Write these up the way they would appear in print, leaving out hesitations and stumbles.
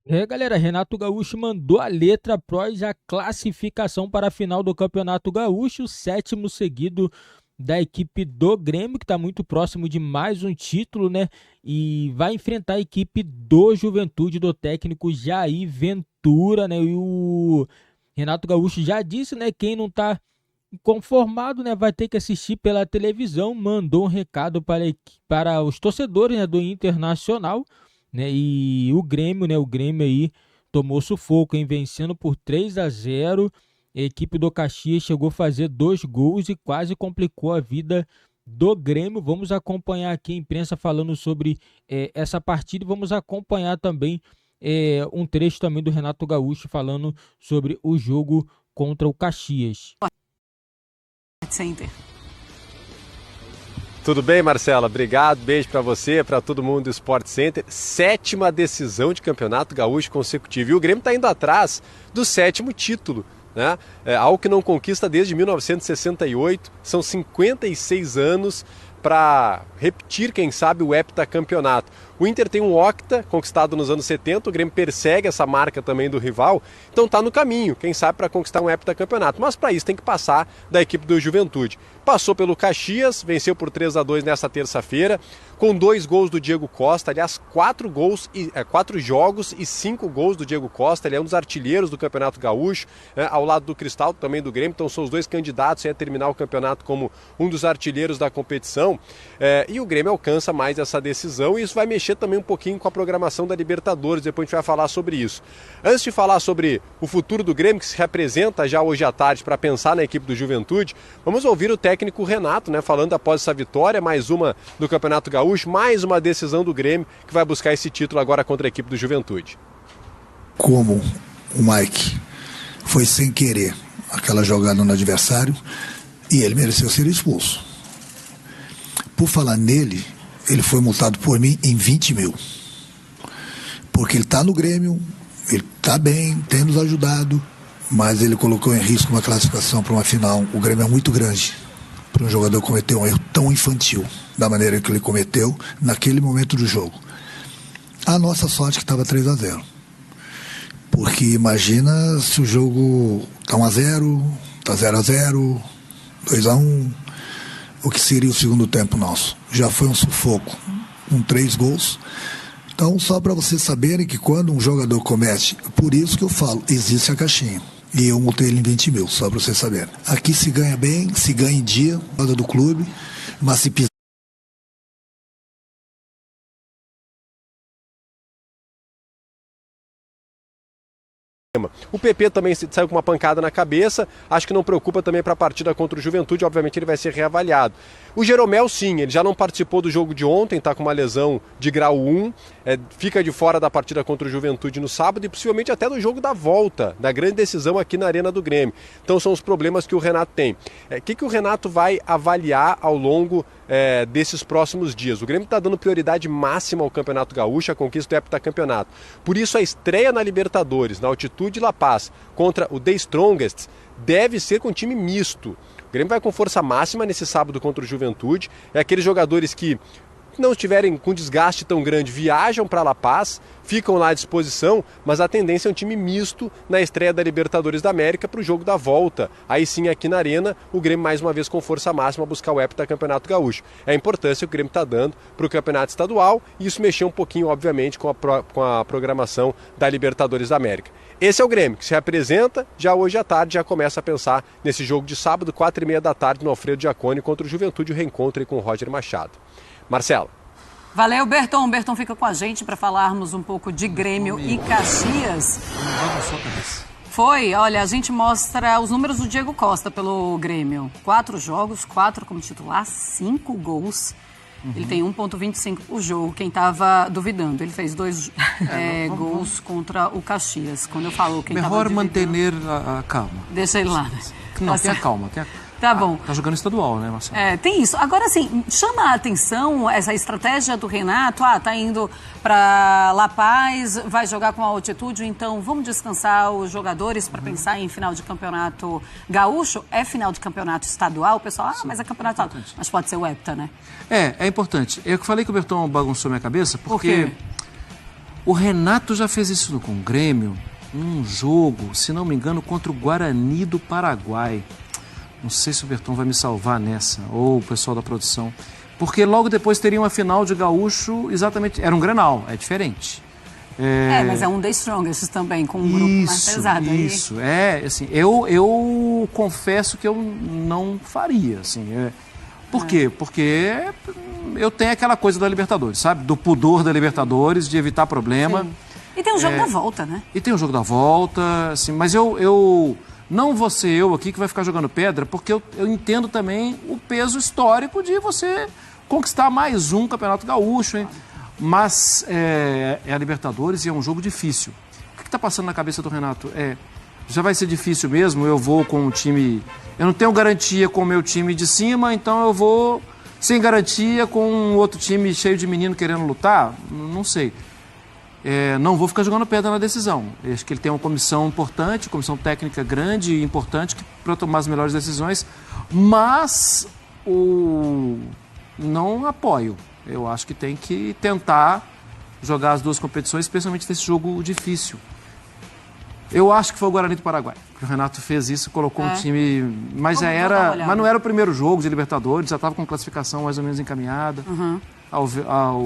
Galera, Renato Gaúcho mandou a letra após a classificação para a final do Campeonato Gaúcho, o sétimo seguido da equipe do Grêmio, que está muito próximo de mais um título, né? E vai enfrentar a equipe do Juventude, do técnico Jair Ventura, né? E o Renato Gaúcho já disse, né? Quem não está conformado, né? Vai ter que assistir pela televisão. Mandou um recado para os torcedores, né, do Internacional, né? E o Grêmio, né? O Grêmio aí tomou sufoco, hein? Vencendo por 3-0. A equipe do Caxias chegou a fazer 2 gols e quase complicou a vida do Grêmio. Vamos acompanhar aqui a imprensa falando sobre essa partida e vamos acompanhar também um trecho também do Renato Gaúcho falando sobre o jogo contra o Caxias. Center. Tudo bem, Marcela? Obrigado, beijo para você, para todo mundo do Sport Center. 7ª decisão de campeonato gaúcho consecutivo. E o Grêmio está indo atrás do 7º título, né? Algo que não conquista desde 1968. São 56 anos para repetir, quem sabe, o heptacampeonato. O Inter tem um octa conquistado nos anos 70, o Grêmio persegue essa marca também do rival, então está no caminho, quem sabe, para conquistar um heptacampeonato. Mas para isso tem que passar da equipe do Juventude. Passou pelo Caxias, venceu por 3-2 nessa terça-feira, com 2 gols do Diego Costa, aliás, 4 jogos e 5 gols do Diego Costa. Ele é um dos artilheiros do Campeonato Gaúcho, ao lado do Cristal, também do Grêmio, então são os dois candidatos a terminar o campeonato como um dos artilheiros da competição. E o Grêmio alcança mais essa decisão, e isso vai mexer também um pouquinho com a programação da Libertadores. Depois a gente vai falar sobre isso. Antes de falar sobre o futuro do Grêmio, que se representa já hoje à tarde para pensar na equipe do Juventude, vamos ouvir o técnico Renato, né, falando após essa vitória, mais uma do Campeonato Gaúcho, mais uma decisão do Grêmio, que vai buscar esse título agora contra a equipe do Juventude. Como o Mike foi sem querer aquela jogada no adversário e ele mereceu ser expulso. Por falar nele, ele foi multado por mim em 20 mil. Porque ele está no Grêmio, ele está bem, tem nos ajudado, mas ele colocou em risco uma classificação para uma final. O Grêmio é muito grande para um jogador cometer um erro tão infantil, da maneira que ele cometeu naquele momento do jogo. A nossa sorte é que estava 3-0. Porque imagina se o jogo está 1-0, está 0-0, 2-1, o que seria o segundo tempo nosso. Já foi um sufoco, com 3 gols. Então, só para vocês saberem que quando um jogador comete, por isso que eu falo, existe a caixinha. E eu multei ele em 20 mil, só para vocês saberem. Aqui se ganha bem, se ganha em dia, do clube, mas se pisar. O PP também saiu com uma pancada na cabeça, acho que não preocupa também para a partida contra o Juventude, obviamente ele vai ser reavaliado. O Jeromel sim, ele já não participou do jogo de ontem, está com uma lesão de grau 1, fica de fora da partida contra o Juventude no sábado e possivelmente até do jogo da volta, da grande decisão aqui na Arena do Grêmio. Então são os problemas que o Renato tem. O que o Renato vai avaliar ao longo desses próximos dias? O Grêmio está dando prioridade máxima ao Campeonato Gaúcho, a conquista do heptacampeonato. Por isso a estreia na Libertadores, na altitude de La Paz, contra o The Strongest, deve ser com time misto. O Grêmio vai com força máxima nesse sábado contra o Juventude. É aqueles jogadores que não estiverem com desgaste tão grande, viajam para La Paz, ficam lá à disposição, mas a tendência é um time misto na estreia da Libertadores da América para o jogo da volta. Aí sim, aqui na Arena, o Grêmio mais uma vez com força máxima buscar o heptacampeonato gaúcho. É a importância que o Grêmio está dando para o campeonato estadual e isso mexeu um pouquinho, obviamente, com a programação da Libertadores da América. Esse é o Grêmio, que se apresenta já hoje à tarde, já começa a pensar nesse jogo de sábado, 4h30 da tarde, no Alfredo Jaconi contra o Juventude, o reencontro aí com o Roger Machado. Marcela. Valeu, Berton. Berton fica com a gente para falarmos um pouco de Grêmio e Caxias. Foi, olha, a gente mostra os números do Diego Costa pelo Grêmio. 4 jogos, 4 como titular, 5 gols. Ele tem 1,25 por jogo, quem estava duvidando. Ele fez 2 gols contra o Caxias. Quando eu falo quem estava melhor duvidando... manter a calma. Deixa ele lá, né? Não, tenha calma. Tá bom. Tá jogando estadual, né, Marcelo? Tem isso. Agora, assim, chama a atenção essa estratégia do Renato. Tá indo para La Paz, vai jogar com altitude, então vamos descansar os jogadores para pensar em final de campeonato gaúcho. É final de campeonato estadual, o pessoal, mas é campeonato estadual. Mas pode ser o hepta, né? É importante. Eu falei que o Berton bagunçou minha cabeça porque... Por quê? O Renato já fez isso com o Grêmio, num jogo, se não me engano, contra o Guarani do Paraguai. Não sei se o Berton vai me salvar nessa, ou o pessoal da produção. Porque logo depois teria uma final de Gaúcho, exatamente, era um Grenal, é diferente. Mas é um The Strongest também, com um grupo mais pesado. Isso, assim, eu confesso que eu não faria, assim. Por quê? Porque eu tenho aquela coisa da Libertadores, sabe? Do pudor da Libertadores, de evitar problema. Sim. E tem o jogo da volta, né? E tem o jogo da volta, assim, mas eu não vou ser eu aqui que vai ficar jogando pedra, porque eu entendo também o peso histórico de você conquistar mais um Campeonato Gaúcho, hein? Mas é a Libertadores e é um jogo difícil. O que está passando na cabeça do Renato? Já vai ser difícil mesmo, eu vou com um time... Eu não tenho garantia com o meu time de cima, então eu vou sem garantia com um outro time cheio de menino querendo lutar? Não sei. Não vou ficar jogando pedra na decisão. Eu acho que ele tem uma comissão importante, comissão técnica grande e importante para tomar as melhores decisões, mas não apoio. Eu acho que tem que tentar jogar as duas competições, especialmente nesse jogo difícil. Eu acho que foi o Guarani do Paraguai, que o Renato fez isso, colocou um time... Mas não era o primeiro jogo de Libertadores, já estava com classificação mais ou menos encaminhada.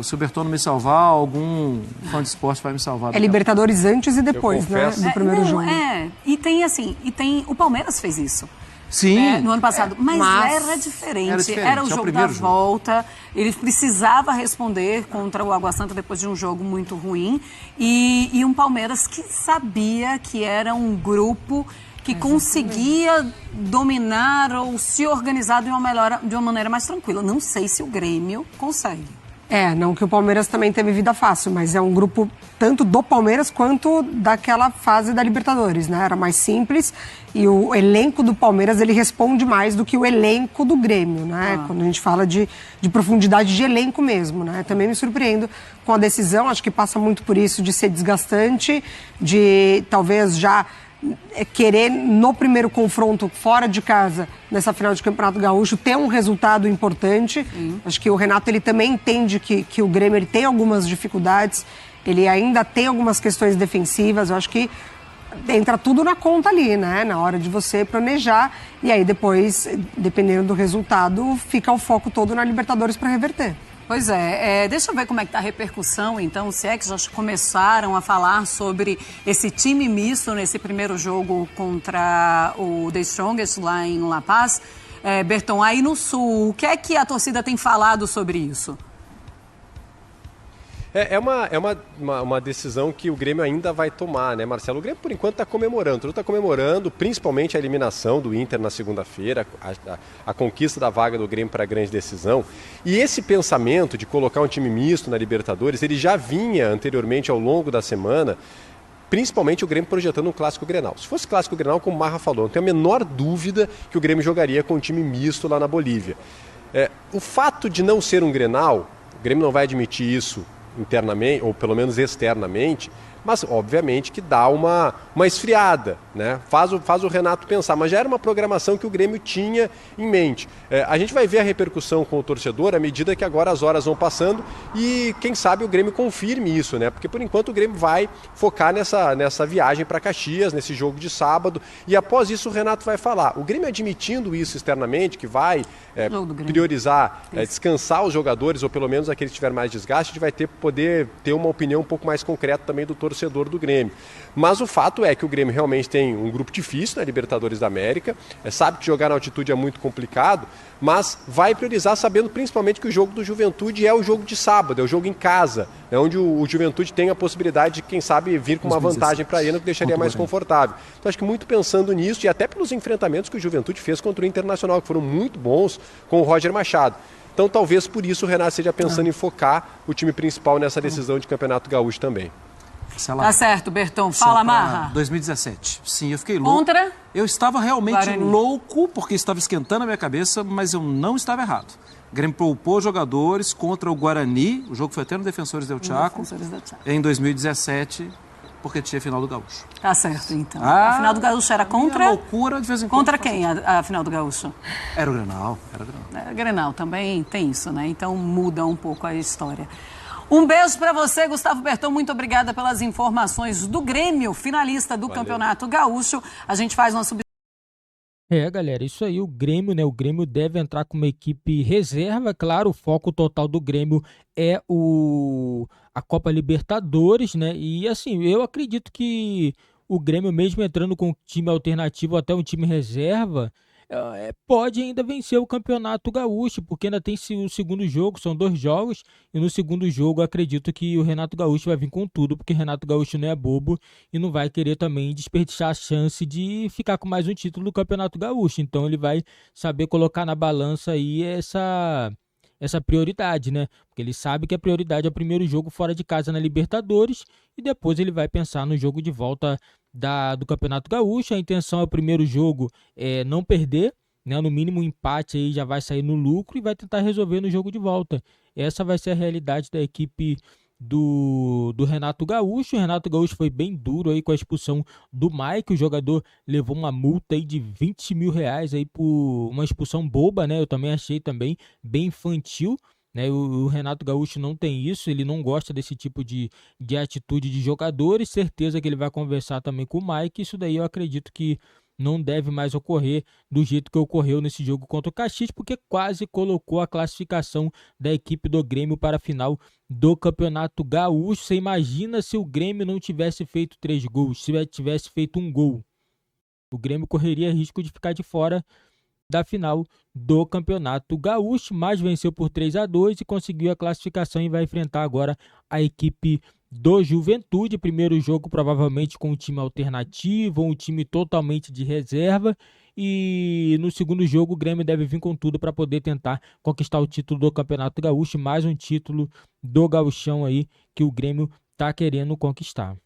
Se o Berton não me salvar, algum fã de esporte vai me salvar. Libertadores antes e depois, né? Do primeiro jogo. E tem o Palmeiras fez isso. Sim. No ano passado. Mas era diferente. Era o jogo da volta. Ele precisava responder contra o Água Santa depois de um jogo muito ruim. E um Palmeiras que sabia que era um grupo que conseguia dominar ou se organizar de uma maneira mais tranquila. Não sei se o Grêmio consegue. Não que o Palmeiras também teve vida fácil, mas é um grupo tanto do Palmeiras quanto daquela fase da Libertadores, né? Era mais simples e o elenco do Palmeiras, ele responde mais do que o elenco do Grêmio, né? Quando a gente fala de profundidade de elenco mesmo, né? Também me surpreendo com a decisão, acho que passa muito por isso de ser desgastante, de talvez já querer no primeiro confronto fora de casa, nessa final de Campeonato Gaúcho, ter um resultado importante. Acho que o Renato ele também entende que o Grêmio ele tem algumas dificuldades, ele ainda tem algumas questões defensivas. Eu acho que entra tudo na conta ali, né? Na hora de você planejar e aí depois, dependendo do resultado, fica o foco todo na Libertadores para reverter. Pois deixa eu ver como é que está a repercussão, então, se é que já começaram a falar sobre esse time misto nesse primeiro jogo contra o The Strongest lá em La Paz. Berton, aí no Sul, o que é que a torcida tem falado sobre isso? É uma decisão que o Grêmio ainda vai tomar, né, Marcelo? O Grêmio, por enquanto, está comemorando. Tudo está comemorando, principalmente a eliminação do Inter na segunda-feira, a conquista da vaga do Grêmio para a grande decisão. E esse pensamento de colocar um time misto na Libertadores, ele já vinha anteriormente ao longo da semana, principalmente o Grêmio projetando um Clássico Grenal. Se fosse Clássico Grenal, como o Marra falou, não tenho a menor dúvida que o Grêmio jogaria com um time misto lá na Bolívia. O fato de não ser um Grenal, o Grêmio não vai admitir isso internamente, ou pelo menos externamente, mas obviamente que dá uma esfriada, né? Faz o Renato pensar, mas já era uma programação que o Grêmio tinha em mente. A gente vai ver a repercussão com o torcedor à medida que agora as horas vão passando e quem sabe o Grêmio confirme isso, né? Porque por enquanto o Grêmio vai focar nessa viagem para Caxias, nesse jogo de sábado, e após isso o Renato vai falar. O Grêmio admitindo isso externamente, que vai priorizar, descansar os jogadores, ou pelo menos aqueles que tiverem mais desgaste, a gente vai poder ter uma opinião um pouco mais concreta também do torcedor do Grêmio. Mas o fato é que o Grêmio realmente tem um grupo difícil na Libertadores da América, sabe que jogar na altitude é muito complicado, mas vai priorizar sabendo principalmente que o jogo do Juventude é o jogo de sábado, é o jogo em casa, onde o Juventude tem a possibilidade de, quem sabe, vir com uma vantagem para a Arena que deixaria mais confortável. Então acho que muito pensando nisso e até pelos enfrentamentos que o Juventude fez contra o Internacional, que foram muito bons com o Roger Machado. Então talvez por isso o Renato esteja pensando em focar o time principal nessa decisão de Campeonato Gaúcho também. Tá certo, Berton. Fala, Marra. 2017. Sim, eu fiquei louco. Contra? Eu estava realmente Guarani. louco, porque estava esquentando a minha cabeça, mas eu não estava errado. O Grêmio poupou jogadores contra o Guarani, o jogo foi até no Defensores del Chaco, em 2017, porque tinha final do Gaúcho. Tá certo, então. A final do Gaúcho era contra? Loucura, de vez em quando. Contra quem a final do Gaúcho? Era o Grenal. Grenal também tem isso, né? Então muda um pouco a história. Um beijo para você, Gustavo Berton. Muito obrigada pelas informações do Grêmio, finalista do Campeonato Gaúcho. A gente faz nosso... Galera, isso aí, o Grêmio, né? O Grêmio deve entrar com uma equipe reserva. Claro, o foco total do Grêmio é a Copa Libertadores, né? E assim, eu acredito que o Grêmio, mesmo entrando com um time alternativo, até um time reserva, pode ainda vencer o Campeonato Gaúcho, porque ainda tem o segundo jogo, são 2 jogos, e no segundo jogo eu acredito que o Renato Gaúcho vai vir com tudo, porque o Renato Gaúcho não é bobo e não vai querer também desperdiçar a chance de ficar com mais um título do Campeonato Gaúcho. Então ele vai saber colocar na balança aí essa prioridade, né? Porque ele sabe que a prioridade é o primeiro jogo fora de casa na Libertadores e depois ele vai pensar no jogo de volta do Campeonato Gaúcho. A intenção é o primeiro jogo não perder, né? No mínimo um empate aí já vai sair no lucro e vai tentar resolver no jogo de volta. Essa vai ser a realidade da equipe do Renato Gaúcho. O Renato Gaúcho foi bem duro aí com a expulsão do Mike. O jogador levou uma multa aí de R$20 mil aí por uma expulsão boba, né? Eu também achei também bem infantil, né? O Renato Gaúcho não tem isso, ele não gosta desse tipo de atitude de jogadores. Certeza que ele vai conversar também com o Mike. Isso daí eu acredito que não deve mais ocorrer do jeito que ocorreu nesse jogo contra o Caxias, porque quase colocou a classificação da equipe do Grêmio para a final do Campeonato Gaúcho. Você imagina se o Grêmio não tivesse feito 3 gols, se tivesse feito 1 gol. O Grêmio correria risco de ficar de fora da final do Campeonato Gaúcho, mas venceu por 3-2 e conseguiu a classificação e vai enfrentar agora a equipe do Juventude. Primeiro jogo provavelmente com um time alternativo, um time totalmente de reserva, e no segundo jogo o Grêmio deve vir com tudo para poder tentar conquistar o título do Campeonato Gaúcho, mais um título do Gauchão aí que o Grêmio está querendo conquistar.